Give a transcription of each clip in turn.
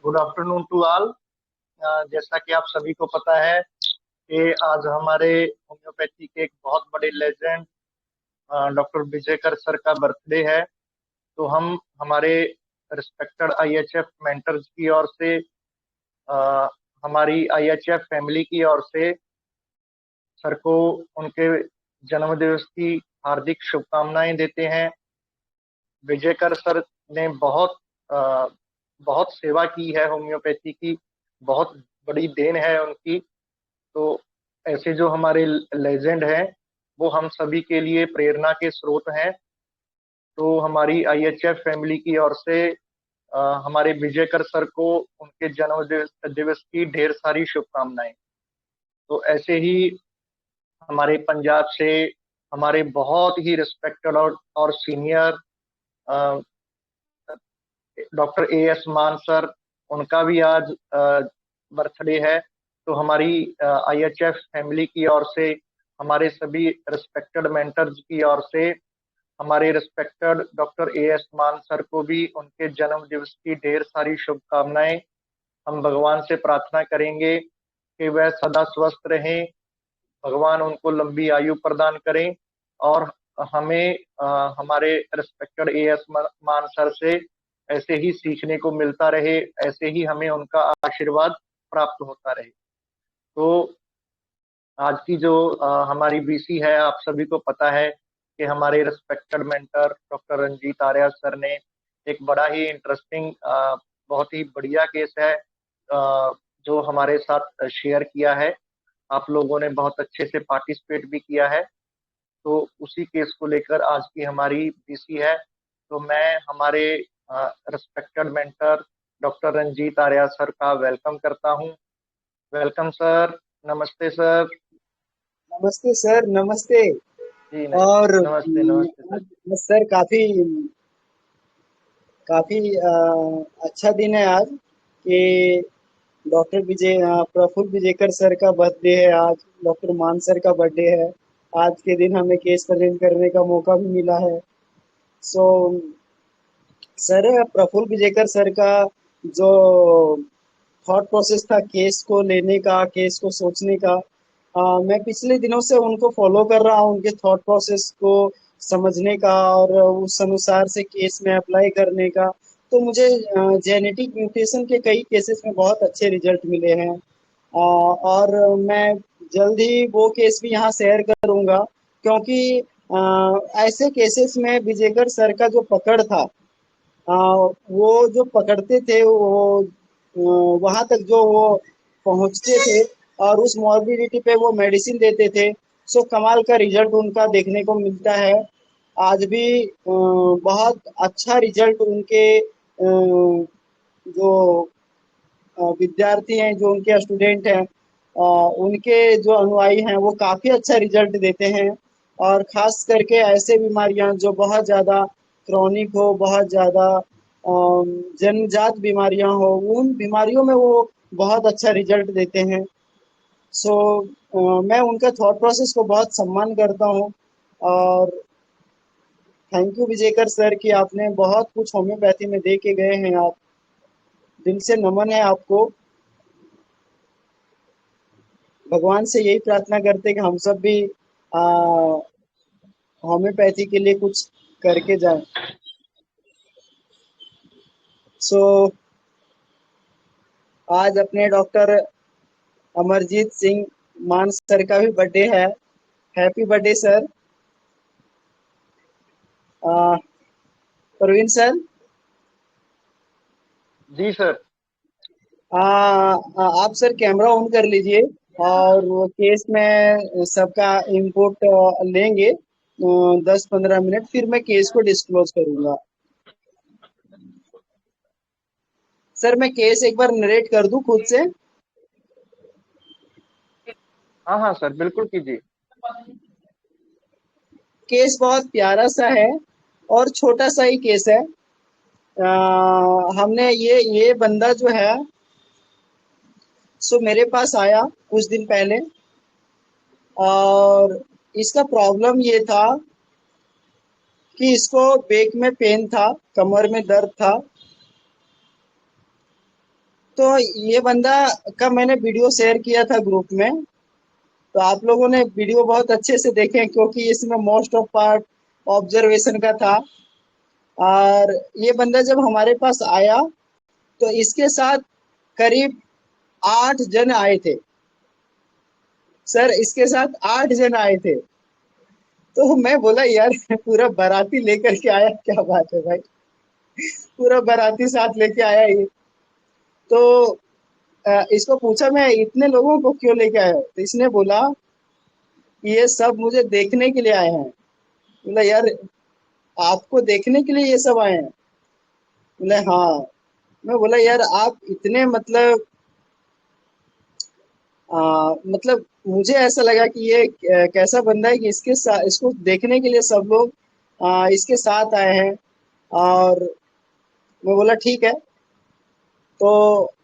Good afternoon to all. जैसा कि आप सभी को पता है कि आज हमारे होम्योपैथी के एक बहुत बड़े लेजेंड डॉक्टर विजयकर सर का बर्थडे है। तो हम हमारे रिस्पेक्टेड आईएचएफ मेंटर्स की ओर से, अ, हमारी आईएचएफ फैमिली की ओर से सर को उनके जन्मदिवस की हार्दिक शुभकामनाएं देते हैं। विजयकर सर ने अ, बहुत सेवा की है होम्योपैथी की, बहुत बड़ी देन है उनकी। तो ऐसे जो हमारे लेजेंड हैं वो हम सभी के लिए प्रेरणा के स्रोत हैं। तो हमारी आईएचएफ फैमिली की ओर से हमारे विजयकर सर को उनके जन्म दिवस दिवस की ढेर सारी शुभकामनाएं। तो ऐसे ही हमारे पंजाब से हमारे बहुत ही रिस्पेक्टेड और सीनियर डॉक्टर ए एस मान सर, उनका भी आज बर्थडे है। तो हमारी आईएचएफ फैमिली की ओर से, हमारे सभी रिस्पेक्टेड मेंटर्स की ओर से, हमारे रिस्पेक्टेड डॉक्टर ए एस मान सर को भी उनके जन्म दिवस की ढेर सारी शुभकामनाएं। हम भगवान से प्रार्थना करेंगे कि वह सदा स्वस्थ रहें, भगवान उनको लंबी आयु प्रदान करें और हमें हमारे रिस्पेक्टेड ए एस मान सर से ऐसे ही सीखने को मिलता रहे, ऐसे ही हमें उनका आशीर्वाद प्राप्त होता रहे। तो आज की जो हमारी बीसी है, आप सभी को पता है कि हमारे respected mentor doctor Ranjeet Arya sir ने एक बड़ा ही इंटरेस्टिंग, बहुत ही बढ़िया केस है जो हमारे साथ शेयर किया है। आप लोगों ने बहुत अच्छे से पार्टिसिपेट भी किया है। तो उसी केस को लेकर आज की हमारी बीसी है। तो मैं हमारे respected mentor doctor Ranjeet Arya sir का वेलकम करता हूं। Welcome sir. नमस्ते सर। नमस्ते सर, नमस्ते। जी और नमस्ते नमस्ते सर। आज सर काफी काफी अच्छा दिन है आज कि डॉक्टर प्रफुल्ल विजेकर सर का बर्थडे है आज। डॉक्टर मान सर का बर्थडे है। आज के दिन हमें केस प्रेजेंट करने का मौका भी मिला है। सो सर, प्रफुल्ल विजेकर सर का जो थॉट प्रोसेस था केस को लेने का, केस को सोचने का, मैं पिछले दिनों से उनको फॉलो कर रहा हूँ, उनके थॉट प्रोसेस को समझने का और उस अनुसार से केस में अप्लाई करने का। तो मुझे जेनेटिक म्यूटेशन के कई केसेस में बहुत अच्छे रिजल्ट मिले हैं। और मैं जल्द ही वो केस भी यहाँ शेयर करूँगा, क्योंकि ऐसे केसेस में विजेकर सर का जो पकड़ था, वो जो पकड़ते थे वो वहां तक जो वो पहुंचते थे और उस मॉर्बिडिटी पे वो मेडिसिन देते थे। सो कमाल का रिजल्ट उनका देखने को मिलता है। आज भी बहुत अच्छा रिजल्ट उनके जो विद्यार्थी हैं, जो उनके स्टूडेंट हैं, उनके जो अनुयायी हैं, वो काफी अच्छा रिजल्ट देते हैं। और खास करके ऐसे बीमारियां जो बहुत ज्यादा क्रॉनिक हो, बहुत ज्यादा जन्मजात बीमारियां हो, उन बीमारियों में वो बहुत अच्छा रिजल्ट देते हैं। सो मैं उनका थॉट प्रोसेस को बहुत सम्मान करता हूँ। और थैंक यू विजेकर सर कि आपने बहुत कुछ होम्योपैथी में दे के गए हैं। आप, दिल से नमन है आपको। भगवान से यही प्रार्थना करते हैं कि हम सब भी होम्योपैथी के लिए कुछ करके जाएं। सो आज अपने डॉक्टर अमरजीत सिंह मान सर का भी बर्थडे है। Happy birthday sir. Praveen sir, ji sir. आप सर कैमरा ऑन कर लीजिए और वो केस में सबका इनपुट लेंगे 10-15 मिनट, फिर मैं केस को डिस्क्लोज करूंगा। सर, मैं केस एक बार नरेट कर दूं खुद से। हाँ हाँ सर, बिल्कुल कीजिए। केस बहुत प्यारा सा है और छोटा सा ही केस है। हमने ये बंदा जो है, सो मेरे पास आया कुछ दिन पहले, और इसका प्रॉब्लम ये था कि इसको बैक में पेन था, कमर में दर्द था। तो ये बंदा का मैंने वीडियो शेयर किया था ग्रुप में। तो आप लोगों ने वीडियो बहुत अच्छे से देखे क्योंकि इसमें मोस्ट ऑफ पार्ट ऑब्जर्वेशन का था। और ये बंदा जब हमारे पास आया तो इसके साथ करीब 8 जन आए थे। सर, इसके साथ 8 जन आए थे। तो मैं बोला यार पूरा बाराती लेकर के आया, क्या बात है भाई, पूरा बाराती साथ लेके आया ये। तो इसको पूछा मैं इतने लोगों को क्यों लेके आया हो? तो इसने बोला कि ये सब मुझे देखने के लिए आए हैं। बोला यार, आपको देखने के लिए ये सब आए हैं? बोले हाँ। मैं बोला यार, आप इतने मतलब मतलब मुझे ऐसा लगा कि ये कैसा बंदा है कि इसके साथ, इसको देखने के लिए सब लोग इसके साथ आए हैं। और मैं बोला ठीक है। तो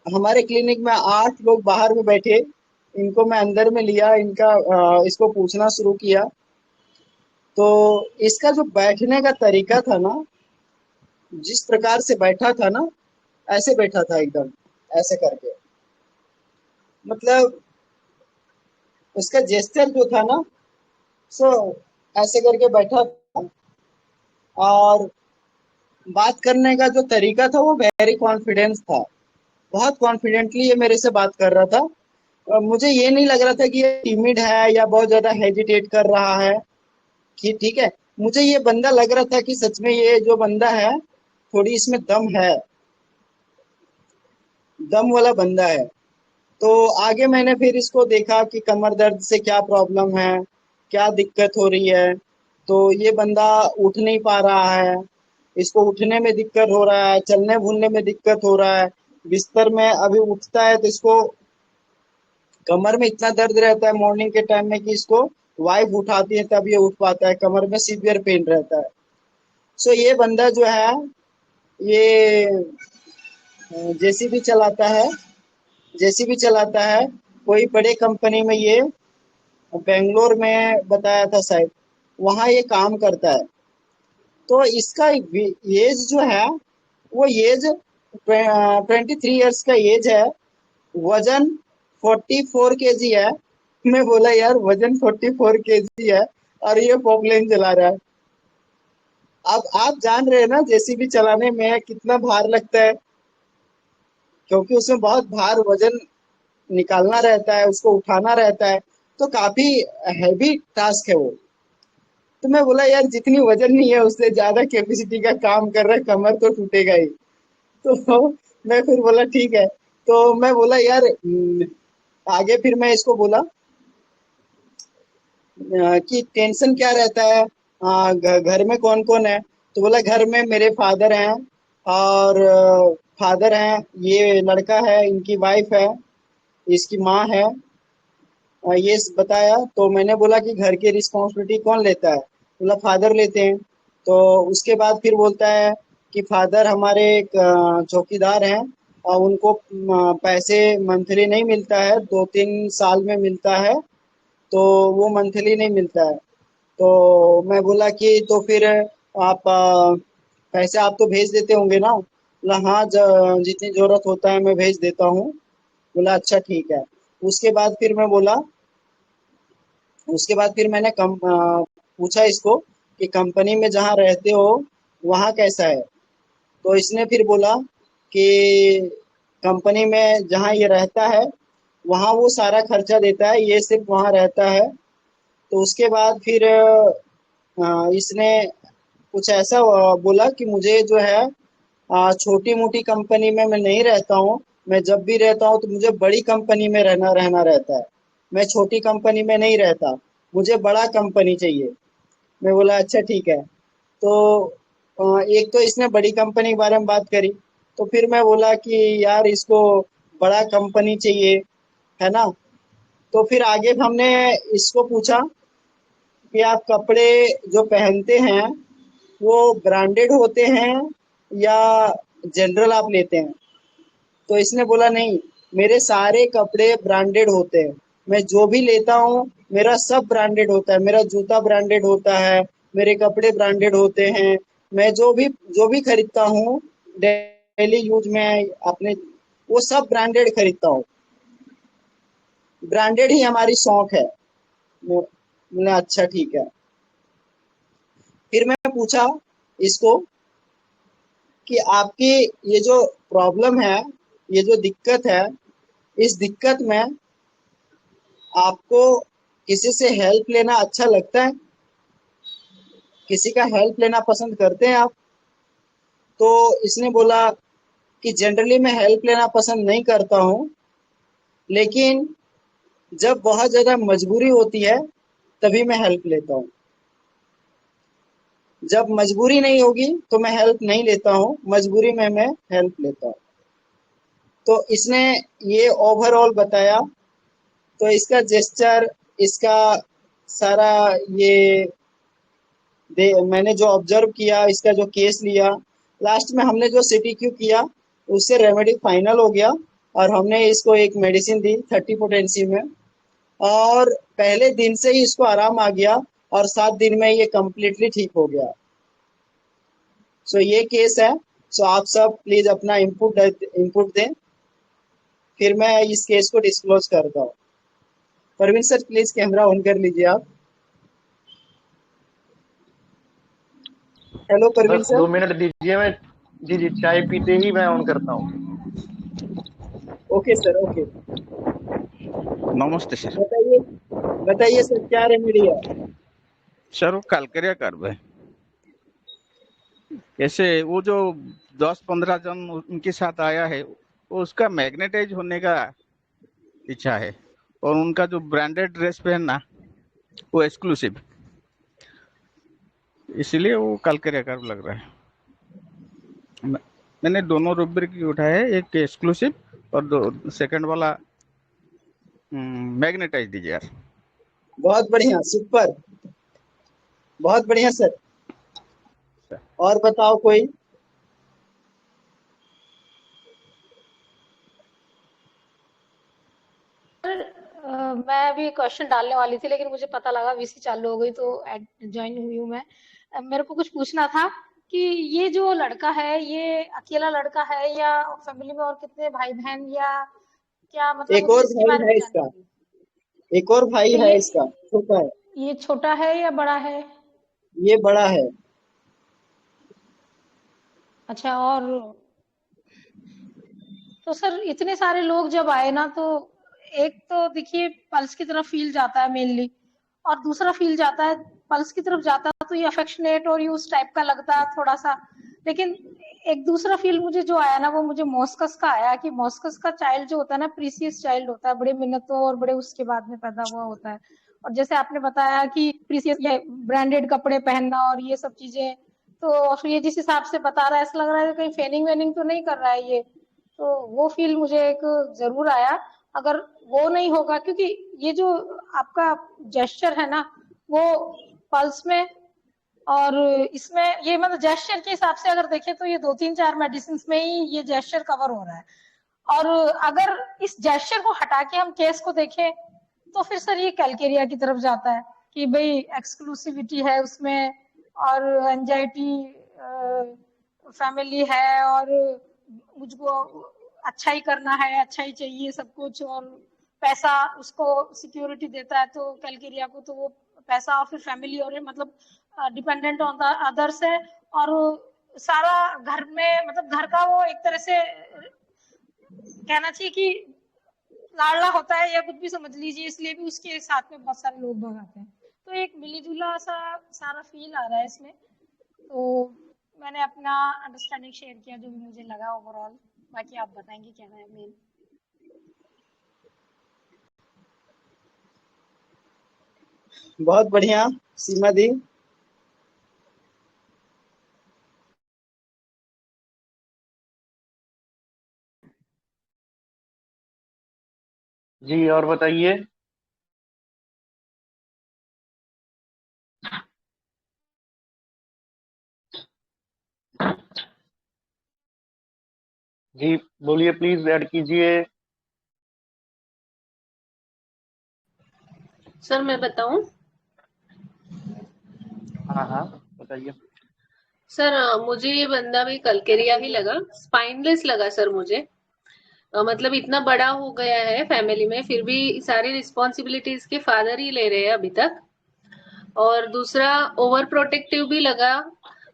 हमारे क्लिनिक में 8 लोग बाहर में बैठे, इनको मैं अंदर में लिया, इनका इसको पूछना शुरू किया। तो इसका जो बैठने का तरीका था ना, जिस प्रकार से बैठा था ना, ऐसे बैठा था एकदम, ऐसे करके। मतलब उसका जेस्चर जो था ना, सो ऐसे करके बैठा था। और बात करने का जो तरीका था वो वेरी कॉन्फिडेंस था। बहुत कॉन्फिडेंटली ये मेरे से बात कर रहा था। मुझे ये नहीं लग रहा था कि ये टिमिड है या बहुत ज्यादा हेजिटेट कर रहा है, कि ठीक है। मुझे ये बंदा लग रहा था कि सच में ये जो बंदा है, थोड़ी इसमें दम है, दम वाला बंदा है। तो आगे मैंने फिर इसको देखा कि कमर दर्द से क्या प्रॉब्लम है, क्या दिक्कत हो रही है। तो ये बंदा उठ नहीं पा रहा है, इसको उठने में दिक्कत हो रहा है, चलने भूलने में दिक्कत हो रहा है। बिस्तर में अभी उठता है तो इसको कमर में इतना दर्द रहता है मॉर्निंग के टाइम में कि इसको वाइफ उठाती है तब ये उठ पाता है, कमर में सीवियर पेन रहता है। सो ये बंदा जो है, ये जेसीबी चलाता है, जेसीबी चलाता है। कोई बड़े कंपनी में ये बेंगलोर में बताया था शायद, वहाँ ये काम करता है। तो इसका एज जो है, वो एज 23 ईयर्स का एज है। वजन 44 kg है। मैं बोला यार, वजन 44 kg है और ये पॉपलेन चला रहा है। अब आप जान रहे हैं ना जेसीबी चलाने में कितना भार लगता है, क्योंकि उसमें बहुत भार वजन निकालना रहता है, उसको उठाना रहता है। तो काफी हैवी टास्क है वो। तो मैं बोला यार, जितनी वजन नहीं है उससे ज्यादा कैपेसिटी का काम कर रहा है, कमर तो टूटेगा ही। तो मैं फिर बोला ठीक है। तो मैं बोला यार, आगे फिर मैं इसको बोला कि टेंशन क्या रहता है, घर में कौन कौन है? तो बोला घर में मेरे फादर हैं, और फादर हैं, ये लड़का है, इनकी वाइफ है, इसकी माँ है। ये बताया। तो मैंने बोला कि घर की रिस्पॉन्सिबिलिटी कौन लेता है? बोला फादर लेते हैं। तो उसके बाद फिर बोलता है कि फादर हमारे एक चौकीदार हैं, और उनको पैसे मंथली नहीं मिलता है, 2-3 साल में मिलता है। तो वो मंथली नहीं मिलता है। तो मैं बोला कि तो फिर आप पैसे आप तो भेज देते होंगे ना? बोला हाँ, जितनी जरूरत होता है मैं भेज देता हूँ। बोला अच्छा ठीक है। उसके बाद फिर मैं बोला, उसके बाद फिर मैंने पूछा इसको कि कंपनी में जहाँ रहते हो वहाँ कैसा है? तो इसने फिर बोला कि कंपनी में जहाँ ये रहता है वहाँ वो सारा खर्चा देता है, ये सिर्फ वहाँ रहता है। तो उसके बाद फिर इसने कुछ ऐसा बोला कि मुझे जो है, छोटी मोटी कंपनी में मैं नहीं रहता हूँ। मैं जब भी रहता हूँ तो मुझे बड़ी कंपनी में रहना रहना रहता है। मैं छोटी कंपनी में नहीं रहता, मुझे बड़ा कंपनी चाहिए। मैं बोला अच्छा ठीक है। तो एक तो इसने बड़ी कंपनी के बारे में बात करी। तो फिर मैं बोला कि यार, इसको बड़ा कंपनी चाहिए, है ना? तो फिर आगे हमने इसको पूछा कि आप कपड़े जो पहनते हैं वो ब्रांडेड होते हैं या जनरल आप लेते हैं? तो इसने बोला नहीं, मेरे सारे कपड़े ब्रांडेड होते हैं। मैं जो भी लेता हूँ मेरा सब ब्रांडेड होता है, मेरा जूता ब्रांडेड होता है, मेरे कपड़े ब्रांडेड होते हैं। मैं जो भी खरीदता हूँ डेली यूज में अपने वो सब ब्रांडेड खरीदता हूँ। ब्रांडेड ही हमारी शौक है। मैंने अच्छा ठीक है। फिर मैं पूछा इसको कि आपकी ये जो प्रॉब्लम है, ये जो दिक्कत है, इस दिक्कत में आपको किसी से हेल्प लेना अच्छा लगता है? किसी का हेल्प लेना पसंद करते हैं आप? तो इसने बोला कि जनरली मैं हेल्प लेना पसंद नहीं करता हूँ, लेकिन जब बहुत ज़्यादा मजबूरी होती है तभी मैं हेल्प लेता हूँ। जब मजबूरी नहीं होगी तो मैं हेल्प नहीं लेता हूँ, मजबूरी में मैं हेल्प लेता हूँ। तो इसने ये ओवरऑल बताया। तो इसका जेस्चर, इसका सारा ये मैंने जो ऑब्जर्व किया, इसका जो केस लिया, लास्ट में हमने जो सीटीक्यू किया उससे रेमेडी फाइनल हो गया और हमने इसको एक मेडिसिन दी 30 पोटेंसी में, और पहले दिन से ही इसको आराम आ गया और 7 दिन में ये कम्प्लीटली ठीक हो गया। सो ये केस है। सो आप सब प्लीज अपना इनपुट दें, फिर मैं इस केस को डिस्क्लोज करता हूँ। Parveen sir please camera on कर लीजिए आप। हेलो परवीन बस सर। 2 मिनट दीजिए, मैं जी जी चाय पीते ही मैं ऑन करता हूँ। Okay sir, okay. नमस्ते सर। बताइए, बताइए सर क्या रेमेडी है? सर वो कालकरिया कर्व है, कैसे वो जो 10-15 जन उनके साथ आया है वो उसका मैग्नेटाइज होने का इच्छा है, और उनका जो ब्रांडेड ड्रेस पहनना वो एक्सक्लूसिव, इसलिए वो कालकरिया कर्व लग रहा है। मैंने दोनों रुब्रिक उठाए है, एक एक्सक्लूसिव और दो सेकंड वाला मैग्नेटाइज दीजिए यार। बहुत बढ़िया, सुपर, बहुत बढ़िया सर। और बताओ कोई। मैं भी क्वेश्चन डालने वाली थी, लेकिन मुझे पता लगा वीसी चालू हो गई तो ज्वाइन हुई हूँ मैं। मेरे को कुछ पूछना था कि ये जो लड़का है ये अकेला लड़का है या फैमिली में और कितने भाई बहन, या क्या, मतलब एक मुझे और इसके भाई बारे है में जाननी इसका, थी। एक और भाई अच्छा, है इसका, छोटा है। ये छोटा है या बड़ा है? ये बड़ा है। अच्छा, और तो सर इतने सारे लोग जब आए ना, तो एक तो देखिए पल्स की तरफ फील जाता है मेनली, और दूसरा फील जाता है पल्स की तरफ जाता है तो ये अफेक्शनेट और ये उस टाइप का लगता है थोड़ा सा। लेकिन एक दूसरा फील मुझे जो आया ना, वो मुझे मॉस्कस का आया कि मॉस्कस का चाइल्ड जो होता है ना, प्रीसियस चाइल्ड होता है, बड़े मिन्नतों और बड़े उसके बाद में पैदा हुआ होता है। और जैसे आपने बताया कि प्रीसियस ये ब्रांडेड कपड़े पहनना और ये सब चीजें, तो फिर ये जिस हिसाब से बता रहा है ऐसा लग रहा है कि कहीं फेनिंग वेनिंग तो नहीं कर रहा है ये। तो वो फील मुझे एक जरूर आया। अगर वो नहीं होगा, क्योंकि ये जो आपका जेस्चर है ना, वो पल्स में और इसमें ये, मतलब जेस्चर के हिसाब से अगर देखें तो ये 2-3-4 मेडिसिन में ही ये जेस्चर कवर हो रहा है। और अगर इस जेस्चर को हटा के हम केस को देखें तो फिर सर ये कैलकेरिया की तरफ जाता है कि भाई एक्सक्लूसिविटी है उसमें, और एंजाइटी फैमिली है, और मुझको अच्छा ही करना है, अच्छा ही चाहिए सब कुछ, और पैसा उसको सिक्योरिटी देता है तो कैलकेरिया को, तो वो पैसा और फिर फैमिली और मतलब डिपेंडेंट ऑन द अदर्स है। और सारा घर में, मतलब घर का वो एक तरह से कहना चाहिए कि लाडला होता है या कुछ भी समझ लीजिए, इसलिए भी उसके साथ में बहुत सारे लोग भाग आते हैं। तो एक मिलीजुला सा सारा फील आ रहा है इसमें। तो मैंने अपना अंडरस्टैंडिंग शेयर किया जो भी मुझे लगा ओवरऑल। बाकी आप बताएंगे क्या है मेन। बहुत बढ़िया सीमा दी। जी और बताइए। जी बोलिए, प्लीज ऐड कीजिए। सर मैं बताऊं? हाँ हाँ बताइए। सर मुझे ये बंदा भी कलकेरिया ही लगा, स्पाइनलेस लगा सर मुझे। मतलब इतना बड़ा हो गया है फैमिली में, फिर भी सारी रिस्पॉन्सिबिलिटीज के फादर ही ले रहे हैं अभी तक। और दूसरा ओवर प्रोटेक्टिव भी लगा,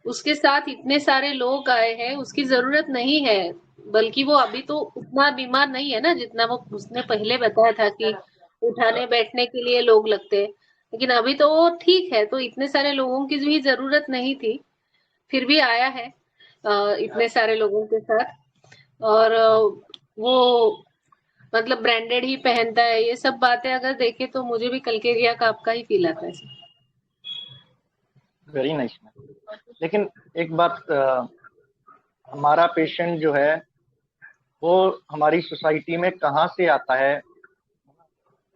उसके साथ इतने सारे लोग आए हैं, उसकी जरूरत नहीं है। बल्कि वो अभी तो उतना बीमार नहीं है ना जितना वो उसने पहले बताया था कि उठाने बैठने के लिए लोग लगते हैं। लेकिन अभी तो वो ठीक है, तो इतने सारे लोगों की भी जरूरत नहीं थी, फिर भी आया है इतने सारे लोगों के साथ। और वो मतलब ब्रांडेड ही पहनता है, ये सब बातें अगर देखे तो मुझे भी कलकेरिया का आपका ही फील आता है। Very nice ma'am. लेकिन एक बात, हमारा पेशेंट जो है वो हमारी सोसाइटी में कहाँ से आता है,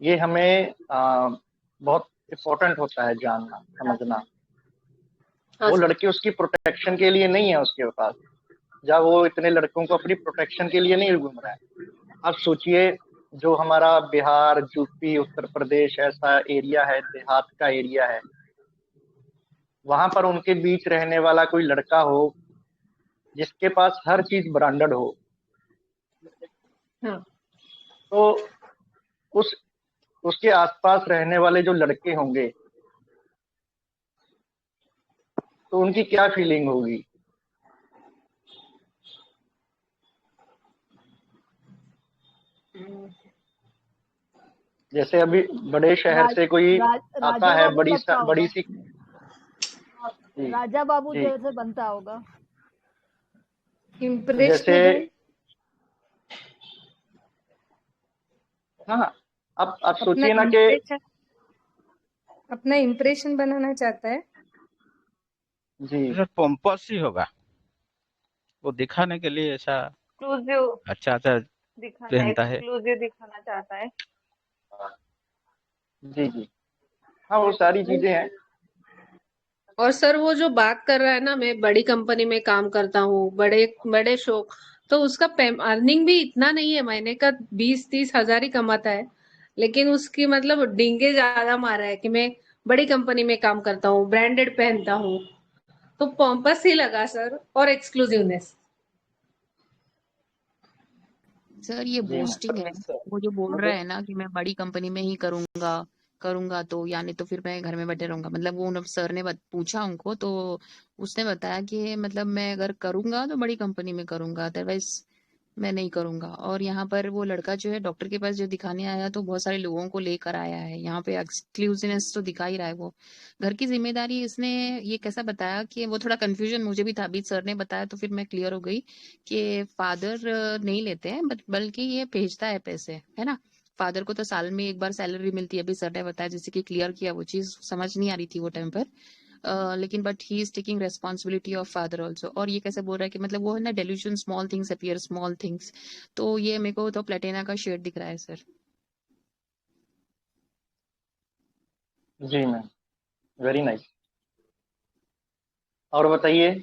ये हमें बहुत इम्पोर्टेंट होता है जानना समझना। वो लड़के उसकी प्रोटेक्शन के लिए नहीं है उसके पास, जब वो इतने लड़कों को अपनी प्रोटेक्शन के लिए नहीं घूम रहा है। अब सोचिए, जो हमारा बिहार, यूपी, उत्तर प्रदेश ऐसा एरिया है, देहात का एरिया है, वहां पर उनके बीच रहने वाला कोई लड़का हो जिसके पास हर चीज ब्रांडेड हो, तो उस उसके आसपास रहने वाले जो लड़के होंगे तो उनकी क्या फीलिंग होगी। जैसे अभी बड़े शहर से कोई आता राजा है, बाबू लगता बड़ी होगा, सी जी राजा बाबू जी जैसे बनता होगा। जैसे इम्प्रेशनेबल। हाँ, अब अपना सोचिए ना कि इम्प्रेशन अपना इम्प्रेशन बनाना चाहता है। जी सर पोम्पस ही होगा, वो दिखाने के लिए ऐसा एक्सक्लूसिव अच्छा अच्छा दिखाना, पहनता है। एक्सक्लूसिव दिखाना चाहता है। जी जी हाँ, वो सारी चीजें हैं। और सर वो जो बात कर रहा है ना, मैं बड़ी कंपनी में काम करता हूँ, बड़े बड़े शो, तो उसका अर्निंग भी इतना नहीं है, महीने का 20-30 हजार ही कमाता है। लेकिन उसकी मतलब डींगे ज्यादा मारा है कि मैं बड़ी कंपनी में काम करता हूँ, ब्रांडेड पहनता हूँ, तो पॉम्पस ही लगा सर, और एक्सक्लूसिवनेस। सर ये जी बूस्टिंग है, वो जो बोल रहा है ना कि मैं बड़ी कंपनी में ही करूंगा तो यानी तो फिर मैं घर में बैठे रहूंगा। मतलब वो सर ने पूछा उनको, तो उसने बताया कि मतलब मैं अगर करूंगा तो बड़ी कंपनी में करूंगा, अदरवाइज मैं नहीं करूंगा। और यहाँ पर वो लड़का जो है डॉक्टर के पास जो दिखाने आया तो बहुत सारे लोगों को लेकर आया है, यहाँ पे एक्सक्लूसिवनेस तो दिखा ही रहा है वो। घर की जिम्मेदारी इसने ये कैसा बताया कि वो थोड़ा कंफ्यूजन मुझे भी था, अभी सर ने बताया तो फिर मैं क्लियर हो गई कि फादर नहीं लेते हैं बल्कि ये भेजता है पैसे, है ना। फादर को तो साल में एक बार सैलरी मिलती है, अभी सर ने बताया, जैसे कि क्लियर किया, वो चीज समझ नहीं आ रही थी वो टाइम पर। लेकिन but he is taking responsibility of father also. और ये कैसे बोल रहा है कि मतलब वो है ना delusion, small things appear small things. तो ये मेरे को तो प्लेटिना का शेड दिख रहा है सर। जी मैम, वेरी नाइस। और बताइए।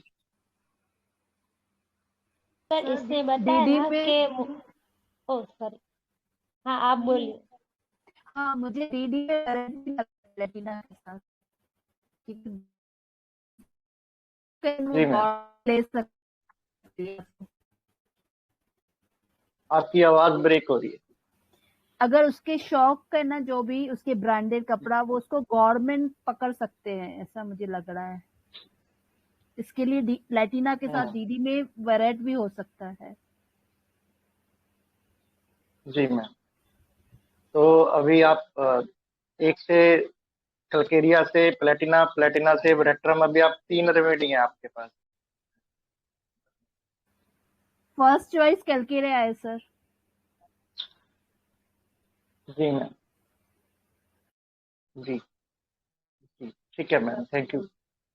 सर इसने बताया ना कि ओ सॉरी, हाँ आप बोलिए। हाँ, मुझे डीडी में गारंटी प्लेटिना के साथ जी मैम, ले सकती है। आपकी आवाज ब्रेक हो रही है। अगर उसके शौक का ना, जो भी उसके ब्रांडेड कपड़ा, वो उसको गवर्नमेंट पकड़ सकते हैं, ऐसा मुझे लग रहा है। इसके लिए प्लेटिना के साथ डीडी में वेराइट भी हो सकता है। जी मैम, तो अभी आप एक से कलकेरिया से प्लेटिना, प्लेटिना से वेरेट्रम, अभी आप 3 रेमेडी हैं आपके पास। फर्स्ट चॉइस कलकेरिया है सर। जी मैम, जी जी ठीक है मैम, थैंक यू।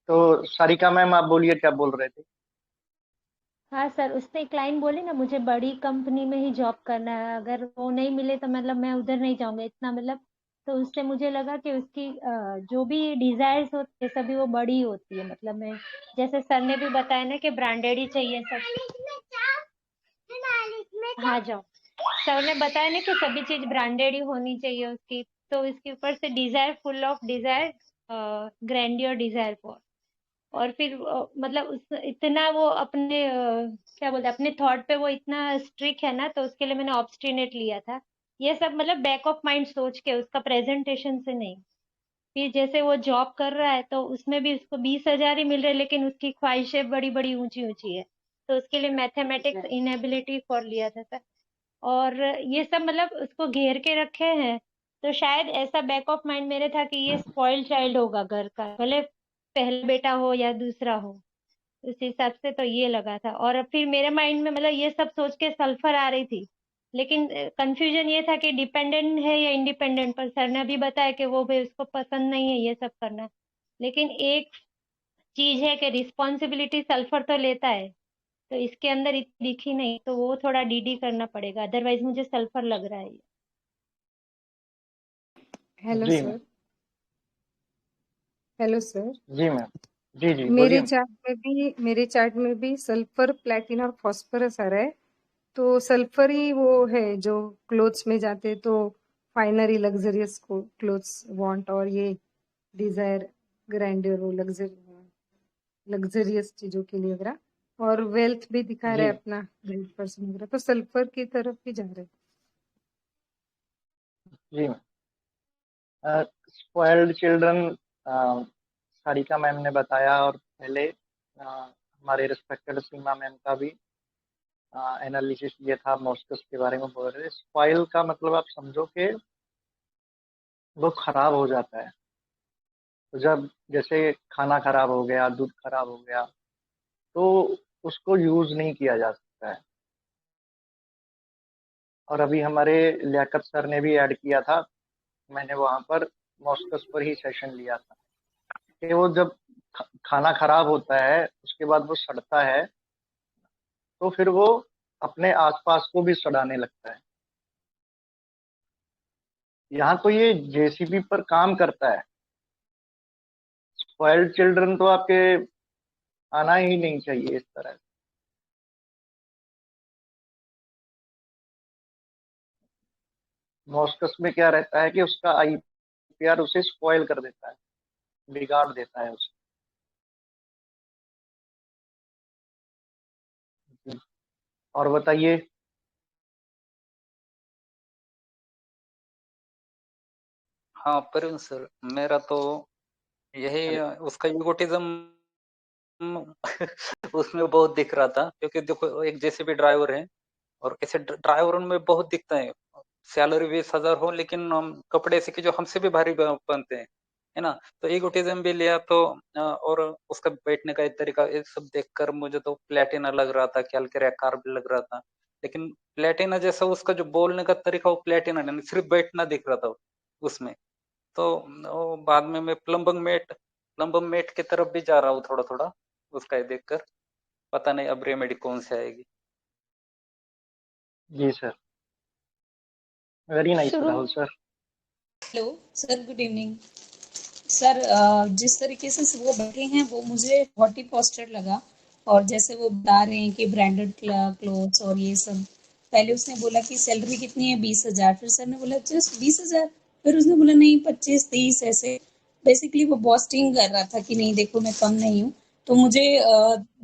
तो सारिका मैम, आप बोलिए, क्या बोल रहे थे। हाँ सर, उसने एक लाइन बोली ना, मुझे बड़ी कंपनी में ही जॉब करना है, अगर वो नहीं मिले तो मतलब मैं उधर नहीं जाऊंगा इतना, मतलब तो उससे मुझे लगा कि उसकी जो भी डिजायर्स होती है सभी वो बड़ी होती है। मतलब मैं, जैसे सर ने भी बताया ना कि ब्रांडेड ही चाहिए सब। हाँ जाओ। सर ने बताया ना कि सभी चीज ब्रांडेड ही होनी चाहिए उसकी, तो इसके ऊपर से desire, full of desire, grandeur desire for, और फिर मतलब उस इतना वो अपने क्या बोलते हैं, अपने थॉट पे वो इतना स्ट्रिक्ट है ना, तो उसके लिए मैंने ऑब्स्टिनेट लिया था। ये सब मतलब बैक ऑफ माइंड सोच के, उसका प्रेजेंटेशन से नहीं। फिर जैसे वो जॉब कर रहा है तो उसमें भी उसको 20,000 ही मिल रहे हैं, लेकिन उसकी ख्वाहिशें बड़ी बड़ी ऊंची ऊंची है। तो उसके लिए मैथमेटिक्स इनएबिलिटी फॉर लिया था सर। और ये सब मतलब उसको घेर के रखे हैं। तो शायद ऐसा बैक ऑफ माइंड मेरे था कि ये स्पॉइल्ड चाइल्ड होगा घर का, भले पहला बेटा हो या दूसरा हो। उस हिसाब से तो ये लगा था। और फिर मेरे माइंड में मतलब ये सब सोच के सल्फर आ रही थी, लेकिन कंफ्यूजन ये था कि डिपेंडेंट है या इंडिपेंडेंट। पर सर ने अभी बताया कि वो भी उसको पसंद नहीं है ये सब करना। लेकिन एक चीज है कि रिस्पॉन्सिबिलिटी सल्फर तो लेता है, तो इसके अंदर इतनी दिखी नहीं, तो वो थोड़ा डीडी करना पड़ेगा, अदरवाइज मुझे सल्फर लग रहा है ये। हेलो जी मैम। सर। Hello sir. जी मैम। जी जी बोलिए मैम। मेरे चार्ट में भी सल्फर, प्लेटिन और फॉस्फोरस आ रहा है। तो सल्फर ही वो है जो क्लोथ्स में जाते, तो फाइनरी लग्जरियस क्लोथ्स वांट, और ये डिजायर ग्रैंडियर, वो लग्जरियस चीजों के लिए वगैरह, और वेल्थ भी दिखा रहा जी है अपना 100% वगैरह, तो सल्फर की तरफ भी जा रहे हैं। जी ma'am. Spoiled children, Sarika ma'am ने बताया, और पहले हमारे रिस्पेक्टेड सीमा मैम का भी एनालिसिस ये था, मॉस्कस के बारे में बोल रहे। स्पॉइल का मतलब आप समझो कि वो खराब हो जाता है। तो जब जैसे खाना खराब हो गया, दूध खराब हो गया, तो उसको यूज नहीं किया जा सकता है। और अभी हमारे लियाकत सर ने भी ऐड किया था, मैंने वहां पर मॉस्कस पर ही सेशन लिया था, कि वो जब खाना खराब होता है उसके बाद वो सड़ता है, तो फिर वो अपने आसपास को भी सड़ाने लगता है। यहाँ तो ये जेसीबी पर काम करता है। स्पॉइल्ड चिल्ड्रन तो आपके आना ही नहीं चाहिए इस तरह। मॉस्कस में क्या रहता है कि उसका आईपीआर उसे स्पॉइल कर देता है, बिगाड़ देता है उसे। और बताइए। हाँ परवीन सर, मेरा तो यही अरे उसका ईगोटिज्म उसमें बहुत दिख रहा था, क्योंकि देखो एक जेसीबी ड्राइवर है, और ऐसे ड्राइवरों में बहुत दिखता है। सैलरी 20,000 हो, लेकिन कपड़े ऐसे कि जो हमसे भी भारी बनते हैं, है ना। तो ईगोटिज्म भी लिया तो और उसका बैठने का एक तरीका, ये सब देखकर मुझे तो प्लेटिना लग रहा था, कैलकेरिया कार भी लग रहा था। लेकिन प्लेटिना जैसा उसका जो बोलने का तरीका, वो प्लेटिना नहीं, सिर्फ बैठना दिख रहा था उसमें। तो वो बाद में मैं प्लम्बम मेट की तरफ भी जा रहा हूँ थोड़ा थोड़ा, उसका ये देखकर। पता नहीं अब रेमेडी कौन सी आएगी। जी सर, वेरी नाइस शुरू Rahul sir. Hello sir, good evening sir. जिस तरीके से वो बैठे हैं वो मुझे बहुत ही पॉस्चर लगा। और जैसे वो बता रहे हैं कि ब्रांडेड क्लोथ्स और ये सब, पहले उसने बोला कि सैलरी कितनी है, 20,000। फिर सर ने बोला जस्ट 20,000। फिर उसने बोला नहीं 25-30 ऐसे। बेसिकली वो बॉस्टिंग कर रहा था कि नहीं देखो मैं कम नहीं हूँ। तो मुझे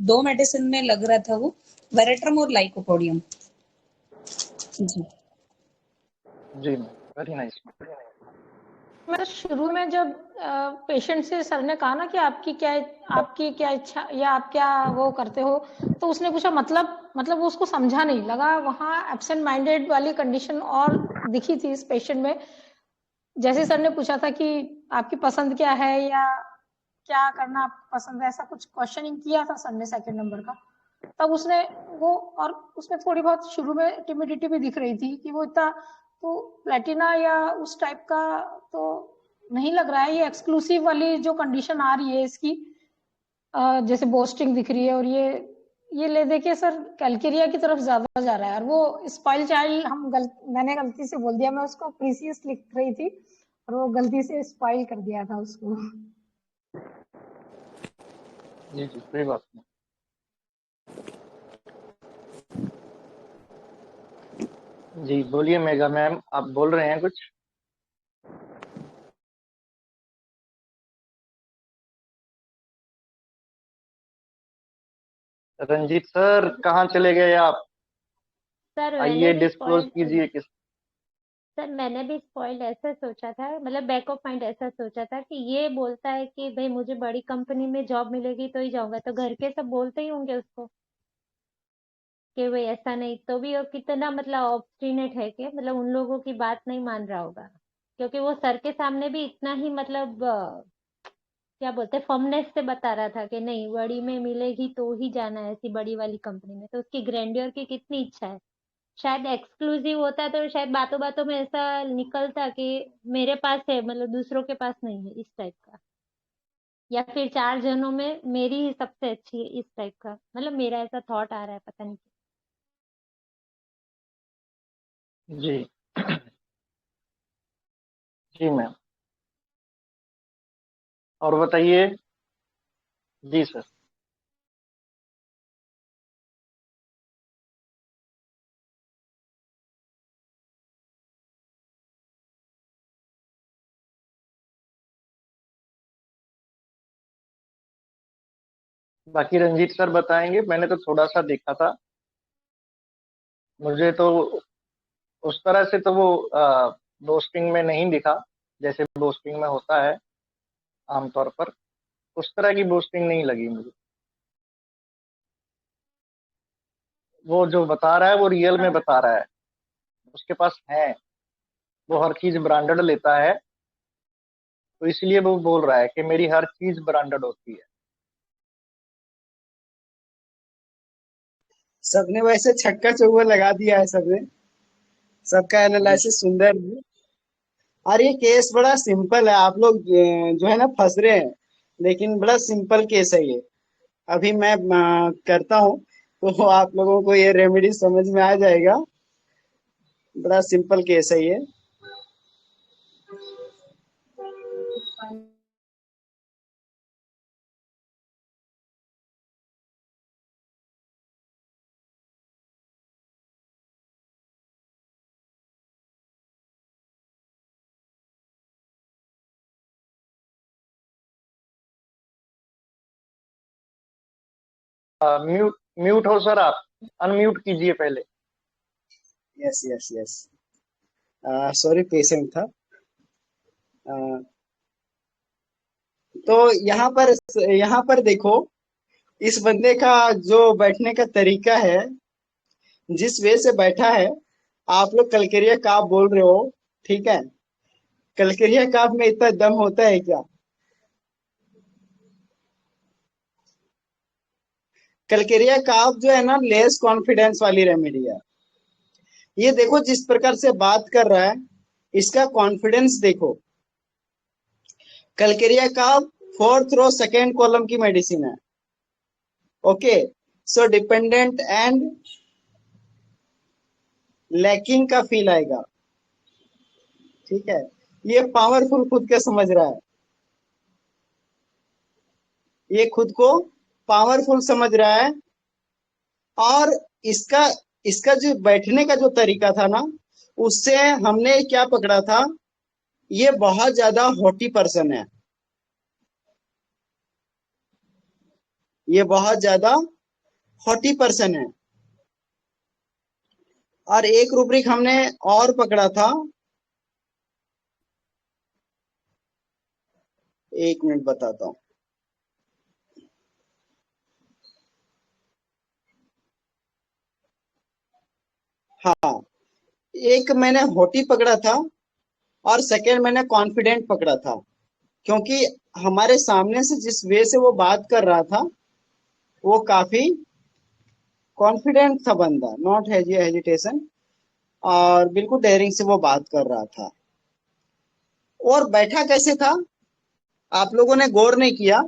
2 मेडिसिन में लग रहा था वो, वेरेट्रम और लाइकोपोडियम। जी जी मैम, वेरी नाइस। मैं शुरू में जब पेशेंट से सर ने कहा ना कि आपकी क्या इच्छा या आप क्या वो करते हो, तो उसने पूछा मतलब वो उसको समझा नहीं लगा। वहाँ एब्सेंट माइंडेड वाली कंडीशन और दिखी थी इस पेशेंट में। जैसे सर ने पूछा था कि आपकी पसंद क्या है या क्या करना आपको पसंद है, ऐसा कुछ क्वेश्चनिंग किया था सर ने सेकंड नंबर का। तब उसने वो, और उसमें थोड़ी बहुत शुरू में टिमिडिटी भी दिख रही थी कि वो इतना तो प्लेटिना या उस टाइप का तो नहीं लग रहा है। ये एक्सक्लूसिव वाली जो कंडीशन आ रही है इसकी, जैसे बोस्टिंग दिख रही है, और ये ले देखिए सर कैलकेरिया की तरफ ज्यादा जा रहा है। और वो स्पॉइल चाइल्ड मैंने गलती से बोल दिया, मैं उसको प्रीसियस लिख रही थी और वो गलती से स्पॉइल कर दिया था उसको। जी जी, कोई बात नहीं। जी बोलिए मेगा मैम, आप बोल रहे हैं कुछ। रंजीत सर कहाँ चले गए आप? सर आइए मैंने भी डिस्क्लोज स्पॉइल कीजिए किस। सर मैंने भी स्पॉइल ऐसा सोचा था, मतलब बैक ऑफ माइंड ऐसा सोचा था कि ये बोलता है कि भाई मुझे बड़ी कंपनी में जॉब मिलेगी तो ही जाऊंगा, तो घर के सब बोलते ही होंगे उसको कि भाई ऐसा नहीं, तो भी वो कितना मतलब ऑब्स्टिनेट है कि मतलब उन लोगों की बात नहीं मान रहा होगा, क्योंकि वो सर के सामने भी इतना ही मतलब क्या बोलते हैं फर्मनेस से बता रहा था कि नहीं बड़ी में मिलेगी तो ही जाना है ऐसी बड़ी वाली कंपनी में, तो उसकी ग्रैंडियर की कितनी इच्छा है। शायद एक्सक्लूसिव होता तो शायद बातों बातों में ऐसा निकलता कि मेरे पास है, मतलब दूसरों के पास नहीं है, इस टाइप का, या फिर 4 जनों में मेरी ही सबसे अच्छी है, इस टाइप का, मतलब मेरा ऐसा थॉट आ रहा है, पता नहीं। जी जी मैम, और बताइए। जी सर। बाकी रंजीत सर बताएंगे, मैंने तो थोड़ा सा देखा था। मुझे तो उस तरह से तो वो बोस्टिंग में नहीं दिखा, जैसे बोस्टिंग में होता है आमतौर पर, उस तरह की बोस्टिंग नहीं लगी मुझे। वो जो बता रहा है वो रियल में बता रहा है, उसके पास है, वो हर चीज ब्रांडेड लेता है, तो इसलिए वो बोल रहा है कि मेरी हर चीज ब्रांडेड होती है। सबने वैसे छक्का चौका लगा दिया है, सबने, सबका जी एनालिसिस सुंदर है। और ये केस बड़ा सिंपल है, आप लोग जो है ना फंस रहे हैं, लेकिन बड़ा सिंपल केस है ये। अभी मैं करता हूँ तो आप लोगों को ये रेमेडी समझ में आ जाएगा। बड़ा सिंपल केस है ये। म्यूट म्यूट हो सर आप, अनम्यूट कीजिए पहले। Yes yes yes, sorry patient था। अ, तो यहाँ पर देखो, इस बंदे का जो बैठने का तरीका है, जिस वे से बैठा है, आप लोग कलकरिया काप बोल रहे हो, ठीक है। कलकरिया काप में इतना दम होता है क्या? कलकरिया काप जो है ना लेस कॉन्फिडेंस वाली रेमेडी है। ये देखो जिस प्रकार से बात कर रहा है, इसका कॉन्फिडेंस देखो। कलकरिया काप 4th रो 2nd कॉलम की मेडिसिन है। Okay, so dependent and lacking का फील आएगा, ठीक है। ये पावरफुल खुद के समझ रहा है, ये खुद को पावरफुल समझ रहा है। और इसका इसका जो बैठने का जो तरीका था ना, उससे हमने क्या पकड़ा था, ये बहुत ज्यादा हॉटी पर्सन है, ये बहुत ज्यादा हॉटी पर्सन है। और एक रूब्रिक हमने और पकड़ा था, एक मिनट बताता हूं। हाँ, एक मैंने हॉटी पकड़ा था और सेकेंड मैंने कॉन्फिडेंट पकड़ा था, क्योंकि हमारे सामने से जिस वे से वो बात कर रहा था, वो काफी कॉन्फिडेंट था बंदा, नॉट हेजिटेशन, और बिल्कुल डेयरिंग से वो बात कर रहा था। और बैठा कैसे था, आप लोगों ने गौर नहीं किया,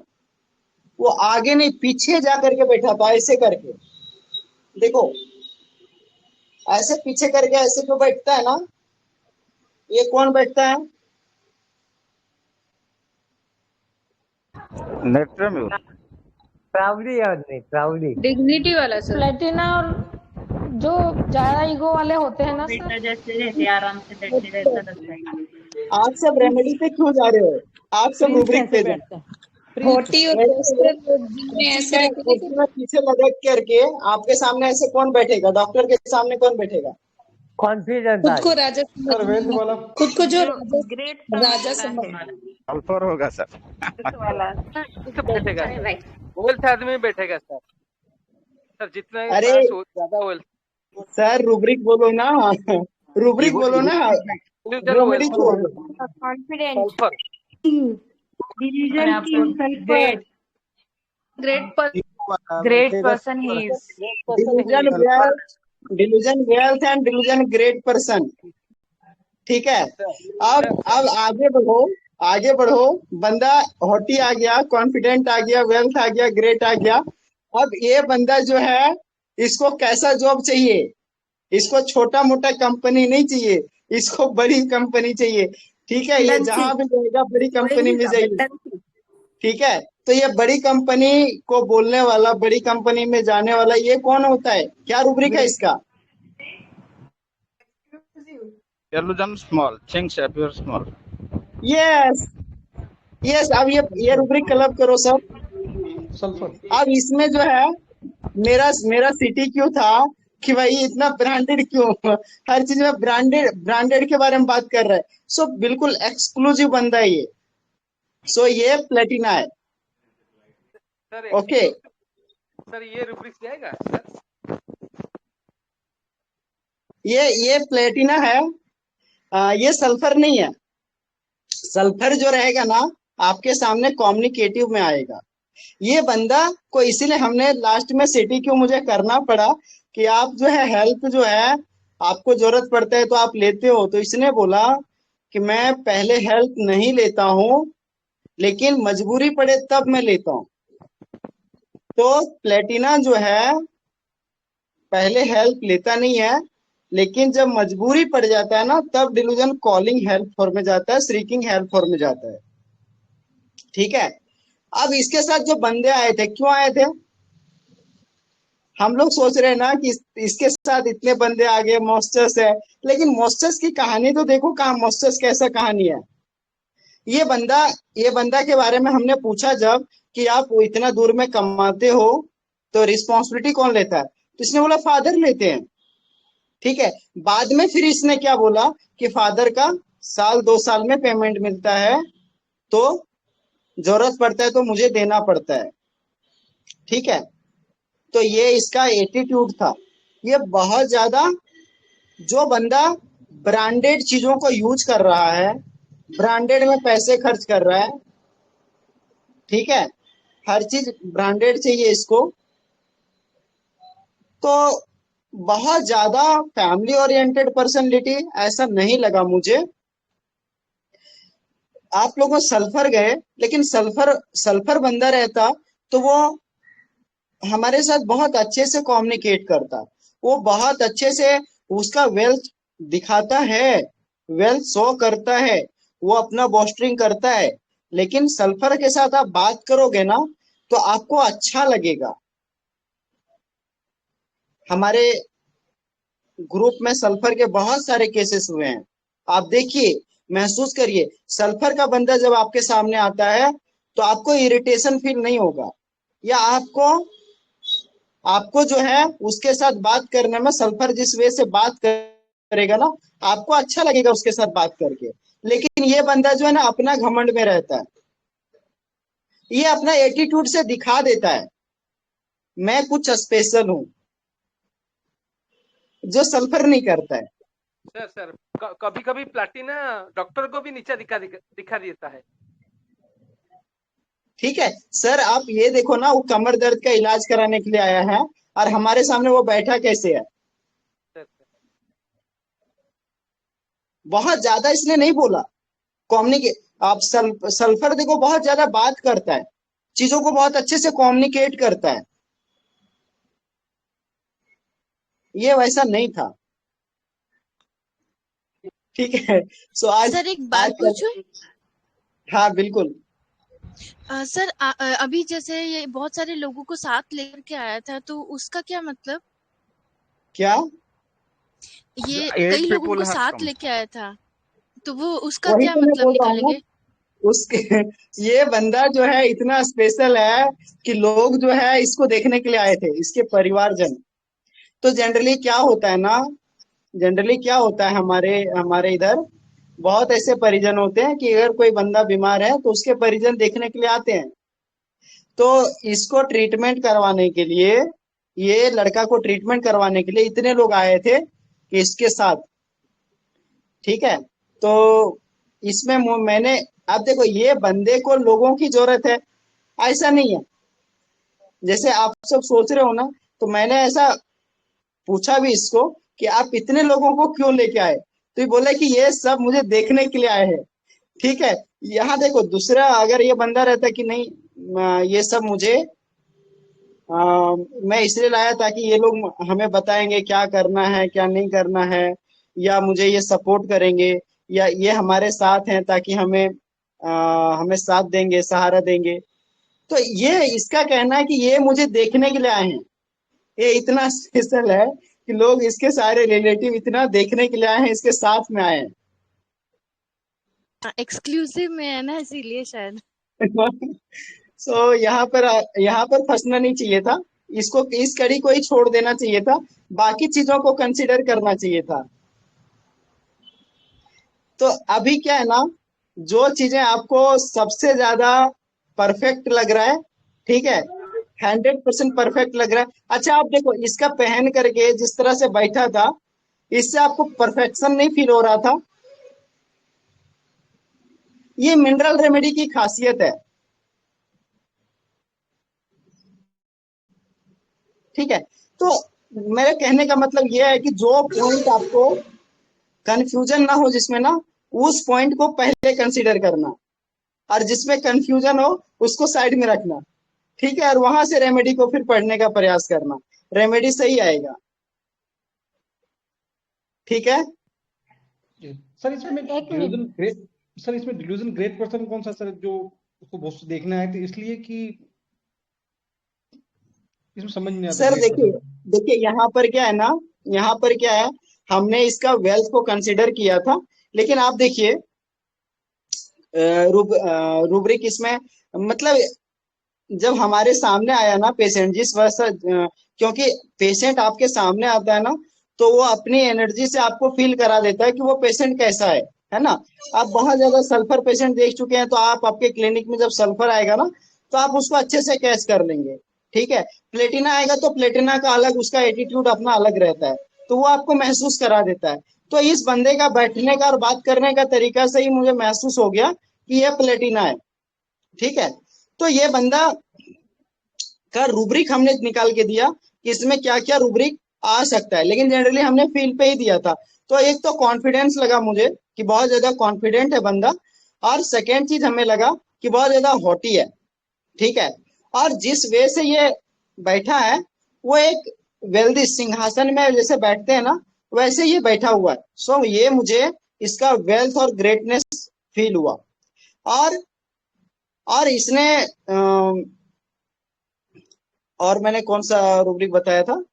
वो आगे नहीं पीछे जा करके बैठा था, ऐसे करके देखो, ऐसे पीछे करके ऐसे क्यों बैठता है ना, ये कौन बैठता है? नेट्रम्यूर। प्राउडी आदमी, प्राउडी डिग्निटी वाला सर। प्लेटिना और जो ज्यादा ईगो वाले होते हैं ना सर, जैसे रहते आराम से बैठे रहता रहता है। आप सब रेमेडी पे क्यों जा रहे हो? आप सब प्रिंस रूब्रिक कैसे पे जाओ। बैठता है? हॉटी और पोस्टर जिनमें ऐसे ठीक है, रखेंगे कुर्सी में पीछे लटक करके आपके सामने ऐसे कौन बैठेगा? डॉक्टर के सामने कौन बैठेगा? कॉन्फिडेंस खुद आज को राजा समझ, खुद को जो ग्रेट राजा समझ। सल्फर होगा सर। वाला बैठेगा सर, वेल्थ आदमी बैठेगा सर। सर जितना अरे ज्यादा वेल्थ, सर रुब्रिक बोलो ना, रुब्रिक बोलो ना, रोमेडी छोड़ दो। कॉन्फिडेंट सल्फर डिलीजन की sulphur great person he is delusion wealth and delusion great person. ठीक है, अब आगे बढ़ो, आगे बढ़ो। बंदा हॉटी आ गया, कॉन्फिडेंट आ गया, वेल्थ आ गया, ग्रेट आ गया। अब ये बंदा जो है, इसको कैसा जॉब चाहिए? इसको छोटा मोटा कंपनी नहीं चाहिए, इसको बड़ी कंपनी चाहिए। ठीक है, ये जहां भी जाएगा बड़ी कंपनी में जाएगी। ठीक है, तो ये बड़ी कंपनी को बोलने वाला, बड़ी कंपनी में जाने वाला, ये कौन होता है? क्या रूब्रिक है इसका? Illusion small, things appear small. Yes yes. अब ये रूब्रिक क्लब करो सब। अब इसमें जो है, मेरा सिटी क्यों था कि भाई इतना ब्रांडेड क्यों? हर चीज में ब्रांडेड के बारे में बात कर रहा है। सो बिल्कुल एक्सक्लूसिव बंदा है ये। सो ये प्लेटिना है। सर। ओके सर ये रूब्रिक्स जाएगा सर? ये प्लेटिना है। ये सल्फर नहीं है। सल्फर जो रहेगा ना, आपके सामने कम्युनिकेटिव में आएगा। ये बंदा को इसीलिए हमने लास्ट में सिटी क्यों मुझे करना पड़ा कि आप जो है हेल्प जो है, आपको जरूरत पड़ता है तो आप लेते हो। तो इसने बोला कि मैं पहले हेल्प नहीं लेता हूं, लेकिन मजबूरी पड़े तब मैं लेता हूं। तो प्लेटिना जो है पहले हेल्प लेता नहीं है, लेकिन जब मजबूरी पड़ जाता है ना, तब डिल्यूजन कॉलिंग हेल्प फॉर में जाता है, श्रीकिंग हेल्प फॉर में जाता है। ठीक है, अब इसके साथ जो बंदे आए थे, क्यों आए थे? हम लोग सोच रहे हैं ना कि इसके साथ इतने बंदे आ गए, मॉस्टर्स है, लेकिन मॉस्टर्स की कहानी तो देखो कहाँ, मॉस्टर्स कैसा कहानी है। ये बंदा के बारे में हमने पूछा जब कि आप इतना दूर में कमाते हो तो रिस्पॉन्सिबिलिटी कौन लेता है? तो इसने बोला फादर लेते हैं। ठीक है, बाद में फिर इसने क्या बोला कि फादर का 1-2 साल में पेमेंट मिलता है, तो जरूरत पड़ता है तो मुझे देना पड़ता है। ठीक है, तो ये इसका एटीट्यूड था। ये बहुत ज्यादा, जो बंदा ब्रांडेड चीजों को यूज कर रहा है, ब्रांडेड में पैसे खर्च कर रहा है, ठीक है, हर चीज ब्रांडेड चाहिए इसको, तो बहुत ज्यादा फैमिली ओरिएंटेड पर्सनैलिटी ऐसा नहीं लगा मुझे। आप लोगों सल्फर गए, लेकिन सल्फर बंदा रहता तो वो हमारे साथ बहुत अच्छे से कम्युनिकेट करता, वो बहुत अच्छे से उसका वेल्थ दिखाता है, वेल्थ शो करता है, वो अपना बोस्टरिंग करता है। लेकिन सल्फर के साथ आप बात करोगे ना, तो आपको अच्छा लगेगा। हमारे ग्रुप में सल्फर के बहुत सारे केसेस हुए हैं। आप देखिए, महसूस करिए, सल्फर का बंदा जब आपके सामने आता है तो आपको इरिटेशन फील नहीं होगा, या आपको जो है उसके साथ बात करने में, सल्फर जिस वे से बात करेगा ना, आपको अच्छा लगेगा उसके साथ बात करके। लेकिन ये बंदा जो है ना, अपना घमंड में रहता है, ये अपना एटीट्यूड से दिखा देता है मैं कुछ स्पेशल हूं, जो सल्फर नहीं करता है। सर कभी कभी प्लाटिना डॉक्टर को भी नीचा दिखा देता है। ठीक है सर, आप ये देखो ना, वो कमर दर्द का इलाज कराने के लिए आया है, और हमारे सामने वो बैठा कैसे है। बहुत ज्यादा इसने नहीं बोला कम्युनिकेट। आप सल्फर देखो, बहुत ज्यादा बात करता है, चीजों को बहुत अच्छे से कम्युनिकेट करता है, ये वैसा नहीं था। ठीक है, सो आज सर एक बात पूछूं? हाँ बिल्कुल। सर अभी जैसे ये बहुत सारे लोगों को साथ लेकर के आया था, तो उसका क्या मतलब? क्या? ये कई लोगों को साथ लेके आया था, तो वो उसका वही क्या तो मैं मतलब बोल रहा हूँ ना, निकालेंगे? उसके ये बंदा जो है इतना स्पेशल है कि लोग जो है इसको देखने के लिए आए थे, इसके परिवारजन। तो जनरली क्या होता है हमारे हमारे इधर बहुत ऐसे परिजन होते हैं कि अगर कोई बंदा बीमार है तो उसके परिजन देखने के लिए आते हैं। तो इसको ट्रीटमेंट करवाने के लिए, ये लड़का को ट्रीटमेंट करवाने के लिए इतने लोग आए थे कि इसके साथ, ठीक है। तो इसमें मैंने, आप देखो ये बंदे को लोगों की जरूरत है, ऐसा नहीं है जैसे आप सब सोच रहे हो ना। तो मैंने ऐसा पूछा भी इसको कि आप इतने लोगों को क्यों लेके आए, तो ये बोला कि ये सब मुझे देखने के लिए आए हैं, ठीक है। यहाँ देखो दूसरा, अगर ये बंदा रहता कि नहीं ये सब मुझे मैं इसलिए लाया ताकि ये लोग हमें बताएंगे क्या करना है क्या नहीं करना है, या मुझे ये सपोर्ट करेंगे, या ये हमारे साथ हैं ताकि हमें साथ देंगे, सहारा देंगे। तो ये इसका कहना है कि ये मुझे देखने के लिए आए हैं। ये इतना स्पेशल है कि लोग इसके सारे रिलेटिव इतना देखने के लिए आए हैं, इसके साथ में आए हैं। एक्सक्लूसिव में है ना, इसीलिए शायद। सो यहाँ पर फंसना नहीं चाहिए था, इसको इस कड़ी को ही छोड़ देना चाहिए था, बाकी चीजों को कंसिडर करना चाहिए था। तो अभी क्या है ना, जो चीजें आपको सबसे ज्यादा परफेक्ट लग रहा है, ठीक है, 100% परफेक्ट लग रहा है। अच्छा आप देखो इसका पहन करके जिस तरह से बैठा था, इससे आपको परफेक्शन नहीं फील हो रहा था। ये मिनरल रेमेडी की खासियत है, ठीक है। तो मेरे कहने का मतलब यह है कि जो पॉइंट आपको कंफ्यूजन ना हो जिसमें ना, उस पॉइंट को पहले कंसीडर करना, और जिसमें कंफ्यूजन हो उसको साइड में रखना, ठीक है। और वहां से रेमेडी को फिर पढ़ने का प्रयास करना, रेमेडी सही आएगा, ठीक है। सर इसमें डिल्यूजन ग्रेट, सर इसमें डिल्यूजन ग्रेट पर्सन कौन सा सर, जो उसको बहुत देखना है, तो इसलिए कि इसमें समझ नहीं आता। सर देखिए यहाँ पर क्या है ना, यहाँ पर क्या है, हमने इसका वेल्थ को कंसिडर किया था, लेकिन आप देखिए रूब्रिक इसमें, मतलब जब हमारे सामने आया ना पेशेंट, जिस वजह क्योंकि पेशेंट आपके सामने आता है ना, तो वो अपनी एनर्जी से आपको फील करा देता है कि वो पेशेंट कैसा है ना। आप बहुत ज्यादा सल्फर पेशेंट देख चुके हैं, तो आप आपके क्लिनिक में जब सल्फर आएगा ना, तो आप उसको अच्छे से कैच कर लेंगे, ठीक है। प्लेटिना आएगा तो प्लेटिना का अलग, उसका एटीट्यूड अपना अलग रहता है, तो वो आपको महसूस करा देता है। तो इस बंदे का बैठने का और बात करने का तरीका से ही मुझे महसूस हो गया कि यह प्लेटिना है, ठीक है। तो ये बंदा का रूब्रिक हमने निकाल के दिया कि इसमें क्या क्या रूब्रिक आ सकता है, लेकिन जनरली हमने फील पे ही दिया था। तो एक तो कॉन्फिडेंस लगा मुझे कि बहुत ज्यादा कॉन्फिडेंट है बंदा, और सेकेंड चीज हमें लगा कि बहुत ज्यादा हॉटी है, ठीक है। और जिस वे से ये बैठा है वो एक वेल्दी सिंहासन में जैसे बैठते हैं ना, वैसे ये बैठा हुआ है। सो ये मुझे इसका वेल्थ और ग्रेटनेस फील हुआ। और इसने और मैंने कौन सा रूब्रिक बताया था,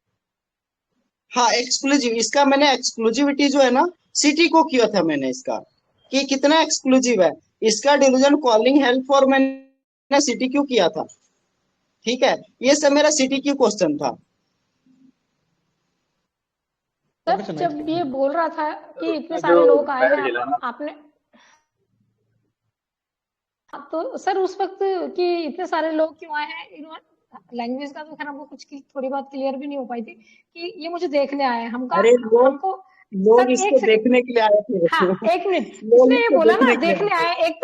हाँ एक्सक्लूसिव, इसका मैंने एक्सक्लूसिविटी जो है ना सिटी को किया था मैंने इसका, कि कितना एक्सक्लूसिव है इसका डिलीजन कॉलिंग हेल्प फॉर, मैंने सिटी क्यों किया था, ठीक है। ये सब मेरा सिटी क्यों क्वेश्चन था। सर जब ये बोल रहा था कि इतने सारे लोग आए हैं, आपने तो सर उस वक्त कि इतने सारे लोग क्यों आए हैं, इन्होंने लैंग्वेज का तो खैर हमको कुछ की थोड़ी बात क्लियर भी नहीं हो पाई थी कि ये मुझे देखने आए हैं, हमको लोग इसको देखने के लिए आए थे। हाँ एक मिनट, इसने ये बोला ना देखने आए, एक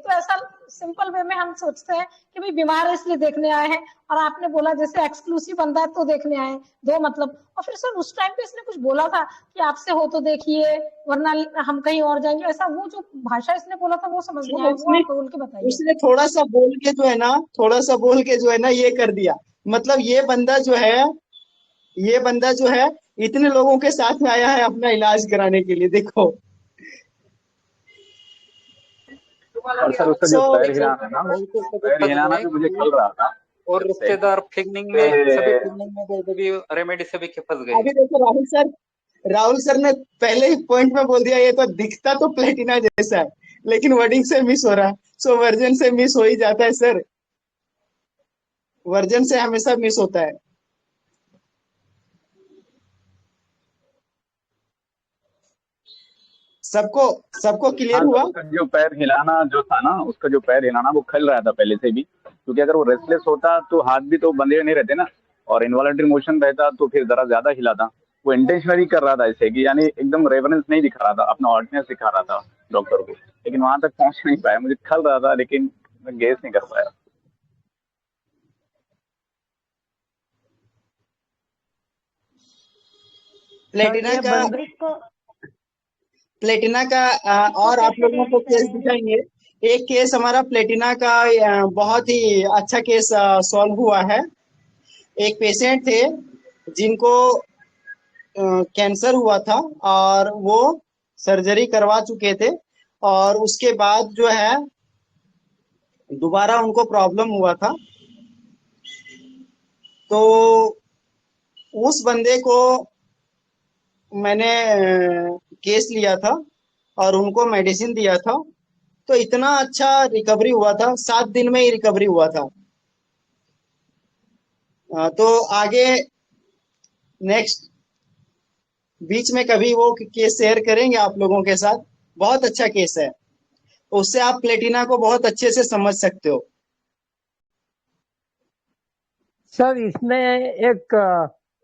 तो ऐसा सिंपल वे में हम सोचते हैं कि भाई बीमार है इसलिए देखने आए हैं, और आपने बोला जैसे एक्सक्लूसिव बंदा है तो देखने आए, दो मतलब। और फिर सर उस टाइम पे इसने कुछ बोला था कि आपसे हो तो देखिए वरना हम कहीं और जाएंगे, ऐसा वो जो भाषा इसने बोला था वो समझ नहीं आया, वो आप बोल के बताइए। उसने थोड़ा सा बोल के जो है ना ये कर दिया, मतलब ये बंदा जो है इतने लोगों के साथ में आया है अपना इलाज कराने के लिए, देखो। और सर उसका जो पैर हिलाना ना, पैर हिलाना भी मुझे खल रहा था, और रिश्तेदार फिगनिंग में सभी फिगनिंग में भी रेमेडी से भी फंस गए। अभी देखो राहुल सर ने पहले ही पॉइंट में बोल दिया, ये तो दिखता तो प्लेटिना जैसा है लेकिन वर्डिंग से मिस हो रहा है। सो वर्जन से मिस हो ही जाता है सर, वर्जन से हमेशा मिस होता है। सबको सबको क्लियर हाँ, हुआ? उसका जो पैर हिलाना जो था ना, उसका जो पैर हिलाना वो खल रहा था पहले से भी, क्योंकि अगर वो रेस्टलेस होता तो हाथ भी तो बंधे नहीं रहते ना, और इनवॉलंटरी मोशन रहता तो फिर जरा ज्यादा हिलाता। वो इंटेंशनली कर रहा था ऐसे कि यानी एकदम रेवरेंस नहीं दिखा रहा था, अपना ऑर्डिनेंस दिखा रहा था डॉक्टर को, लेकिन वहां तक पहुंच नहीं पाया। मुझे खल रहा था लेकिन मैं गेस नहीं कर पाया। प्लेटिना का और आप लोगों को केस दिखाएंगे। एक केस हमारा प्लेटिना का बहुत ही अच्छा केस सॉल्व हुआ है। एक पेशेंट थे जिनको कैंसर हुआ था और वो सर्जरी करवा चुके थे, और उसके बाद जो है दोबारा उनको प्रॉब्लम हुआ था। तो उस बंदे को मैंने केस लिया था और उनको मेडिसिन दिया था, तो इतना अच्छा रिकवरी हुआ था, 7 दिन में ही रिकवरी हुआ था। तो आगे नेक्स्ट बीच में कभी वो केस शेयर करेंगे आप लोगों के साथ। बहुत अच्छा केस है, उससे आप प्लेटिना को बहुत अच्छे से समझ सकते हो। सर इसमें एक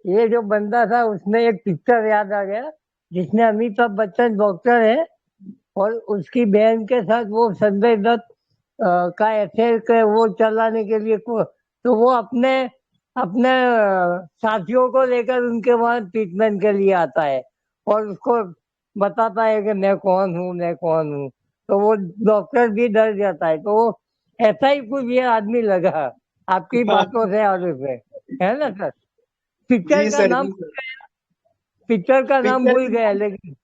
ये जो बंदा था उसमें एक पिक्चर याद आ गया, जिसमें अमिताभ बच्चन डॉक्टर है और उसकी बहन के साथ वो संजय दत्त का अफेयर वो चलाने के लिए तो वो अपने अपने साथियों को लेकर उनके वहां ट्रीटमेंट के लिए आता है और उसको बताता है कि मैं कौन हूँ, तो वो डॉक्टर भी डर जाता है। तो ऐसा ही कुछ ये आदमी लगा आपकी बातों से और उसमें, है ना सर? पिक्चर का नाम पिक्चर का नाम भूल गया, लेकिन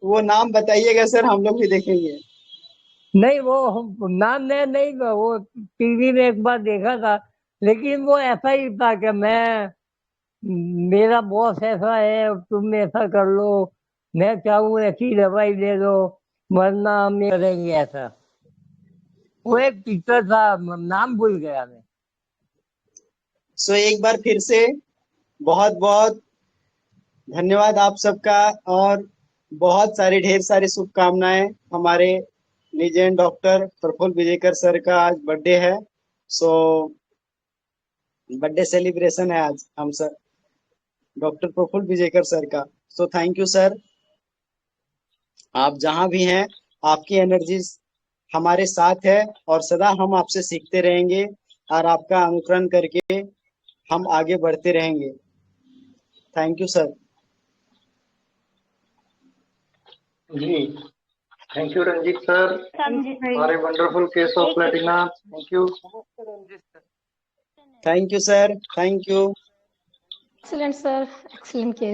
वो नाम बताइएगा सर, हम लोग भी देखेंगे। नहीं वो नाम नहीं वो टीवी में एक बार देखा था, लेकिन वो ऐसा ही था कि मेरा बॉस ऐसा है, तुम ऐसा कर लो, मैं चाहूँ ऐसी दवाई दे दो वरना हम नहीं करेंगे ऐसा। वो एक पिक्चर था, नाम भूल गया मैं। सो एक बार फिर से बहुत बहुत धन्यवाद आप सबका, और बहुत सारी ढेर सारी शुभकामनाएं। हमारे लीजेंड डॉक्टर प्रफुल्ल विजेकर सर का आज बर्थडे है, सो बर्थडे सेलिब्रेशन है आज हम सर डॉक्टर प्रफुल्ल विजेकर सर का। सो थैंक यू सर, आप जहां भी हैं आपकी एनर्जी हमारे साथ है और सदा हम आपसे सीखते रहेंगे और आपका अनुकरण करके हम आगे बढ़ते रहेंगे। Thank you sir. जी थैंक यू रंजीत सर, हमारे wonderful case of Platina. Thank you. Thank you sir, thank you. Excellent, sir. Excellent case.